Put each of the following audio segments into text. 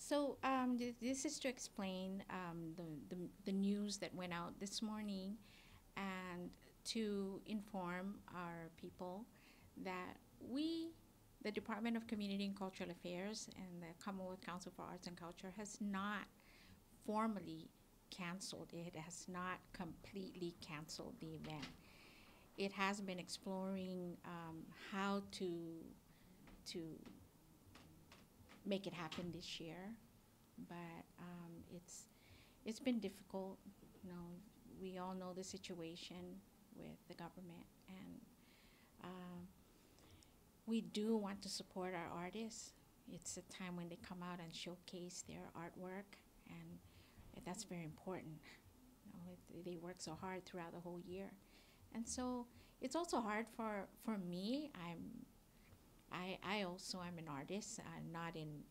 So this is to explain the news that went out this morning and to inform our people that we, the Department of Community and Cultural Affairs and the Commonwealth Council for Arts and Culture, has not formally canceled. It has not completely canceled the event. It has been exploring how to make it happen this year, but it's been difficult. You know, we all know the situation with the government, and we do want to support our artists. It's a time when they come out and showcase their artwork, and that's very important. You know, they work so hard throughout the whole year, and so it's also hard for me. I also am an artist, not in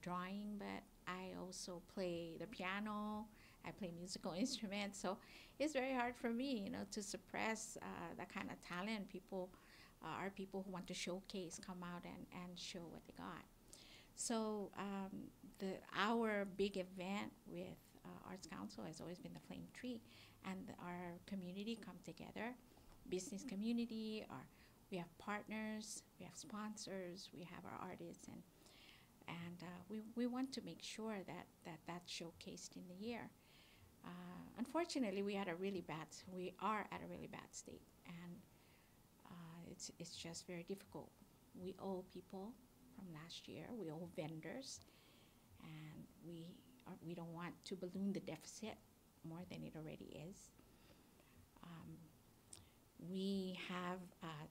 drawing, but I also play the piano. I play musical instruments, so it's very hard for me, you know, to suppress that kind of talent. People are people who want to showcase, come out and show what they got. So our big event with Arts Council has always been the Flame Tree, and our community come together, business community, we have partners, we have sponsors, we have our artists, and we want to make sure that's showcased in the year. Unfortunately, we are at a really bad state, and it's just very difficult. We owe people from last year. We owe vendors, and we don't want to balloon the deficit more than it already is. We have,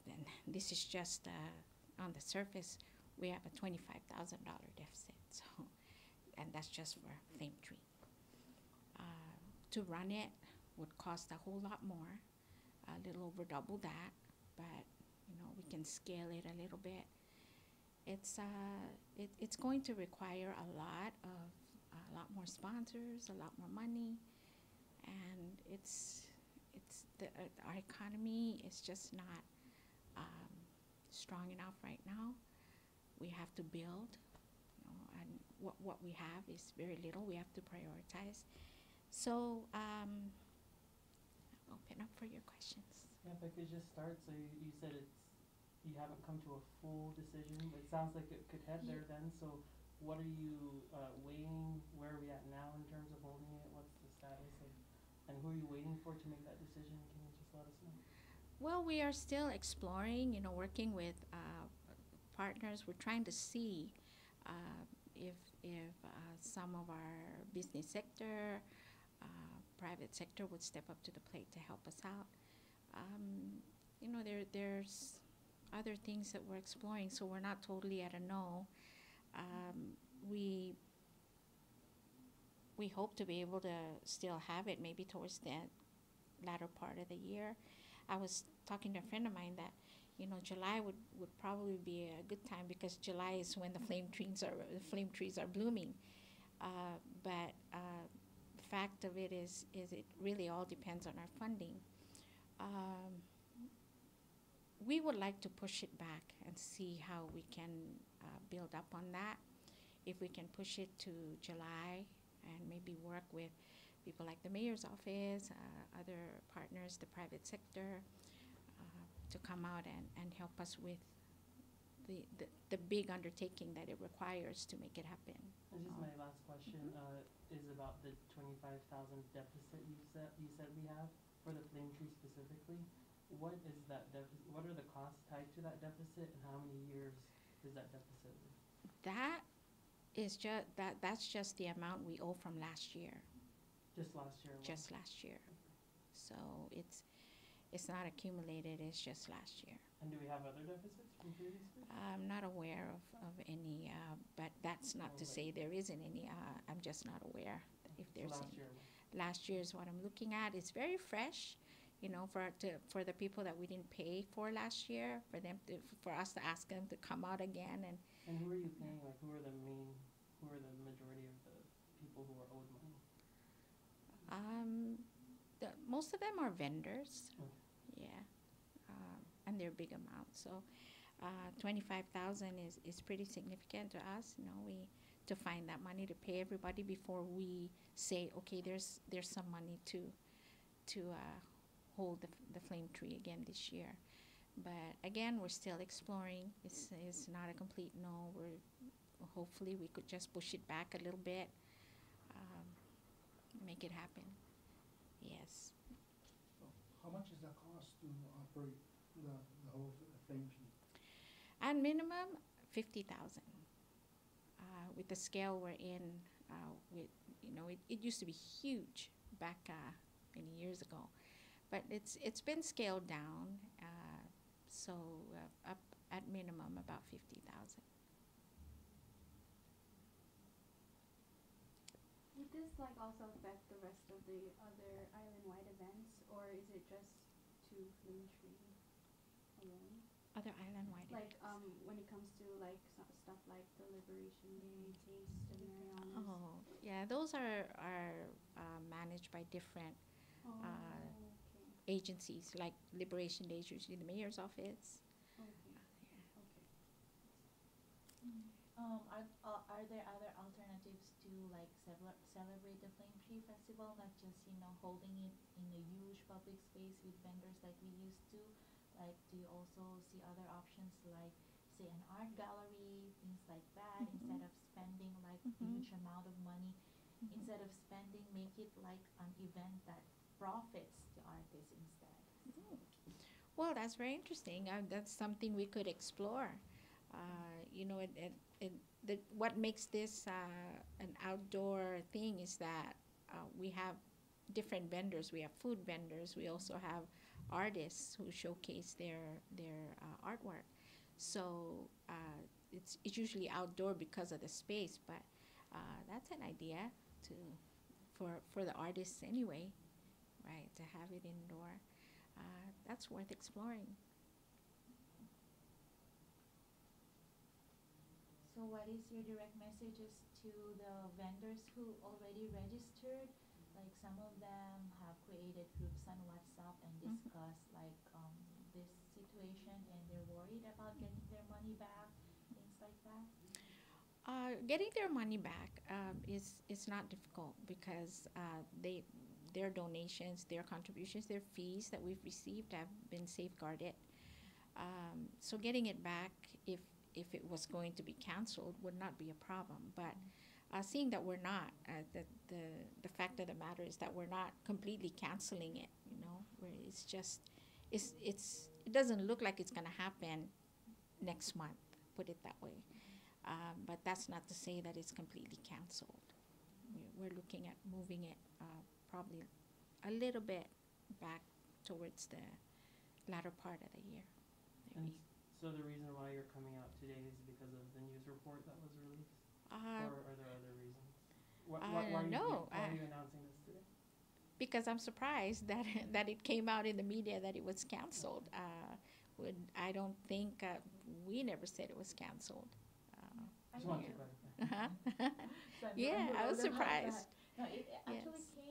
and this is just on the surface, we have a $25,000 deficit. So, and that's just for Flame Tree. To run it would cost a whole lot more, a little over double that, but you know, we can scale it a little bit. It's going to require a lot more sponsors, a lot more money, and our economy is just not strong enough right now. We have to build, you know, and what we have is very little. We have to prioritize. So open up for your questions. Yeah, if I could just start. So you said you haven't come to a full decision, but it sounds like it could head there then. So what are you weighing? Where are we at now in terms of holding it? What's the status of, and who are you waiting for to make that decision? Can you just let us know? Well, we are still exploring, you know, working with partners. We're trying to see if some of our business sector, private sector would step up to the plate to help us out. You know, there's other things that we're exploring, so we're not totally at a no. We hope to be able to still have it maybe towards the latter part of the year. I was talking to a friend of mine that, you know, July would probably be a good time because July is when the flame trees are blooming. But the fact of it is it really all depends on our funding. We would like to push it back and see how we can build up on that. If we can push it to July and maybe work with people like the mayor's office, other partners, the private sector, to come out and help us with the big undertaking that it requires to make it happen. And just my last question is about the 25,000 deficit you said we have for the Flame Tree specifically. What is that deficit? What are the costs tied to that deficit, and how many years is that deficit? That's just the amount we owe from last year. Just last year? Just last year. So it's not accumulated, it's just last year. And do we have other deficits from previous years? I'm not aware of any, but that's not to say there isn't any. I'm just not aware if there's so any. Last year is what I'm looking at. It's very fresh, you know, for the people that we didn't pay for last year, for us to ask them to come out again. And who are you paying? Like, who are the majority of the people who are owed money? Most of them are vendors. Okay. Yeah, and they're big amounts. So 25,000 is pretty significant to us. You know, to find that money to pay everybody before we say, okay, there's some money to hold the flame tree again this year. But again, we're still exploring. It's not a complete no. Hopefully we could just push it back a little bit, um, make it happen. Yes. So how much is that cost to operate the whole flame tree? At minimum, 50,000. With the scale we're in, with it used to be huge back many years ago, but it's been scaled down. So up at minimum about 50,000. Would this like also affect the rest of the other island-wide events, or is it just to Flame Tree alone? Other island-wide Like events. when it comes to like stuff like the Liberation Day, Taste of Mariana's. Oh, yeah, those are managed by different Oh, okay. agencies. Like Liberation Day is usually the mayor's office. Okay. Yeah. Okay. Are there other alternatives to like celebrate the Flame Tree Festival, not just holding it in a huge public space with vendors like we used to? Like, do you also see other options like, say, an art gallery, things like that, instead of spending like huge amount of money? Instead of spending, make it like an event that profits the artist instead. Well, that's very interesting. That's something we could explore. What makes this an outdoor thing is that we have different vendors. We have food vendors. We also have artists who showcase their artwork. So it's usually outdoor because of the space, but that's an idea for the artists anyway, right? To have it indoor, that's worth exploring. So what is your direct messages to the vendors who already registered? Like some of them have created groups on WhatsApp and discuss like this situation, and they're worried about getting their money back, things like that. Getting their money back is not difficult because their donations, their contributions, their fees that we've received have been safeguarded. So getting it back, if it was going to be canceled, would not be a problem. But seeing that we're not, the fact of the matter is that we're not completely canceling it. Where it's just it doesn't look like it's going to happen next month. Put it that way. But that's not to say that it's completely canceled. We're looking at moving it probably a little bit back towards the latter part of the year. And so the reason why you're coming out today is because of the news report that was released? Or are there other reasons? Why are you announcing this today? Because I'm surprised that it came out in the media that it was canceled. I don't think we never said it was canceled. Just wanted to clarify. Yeah, I was surprised. No, it actually Yes.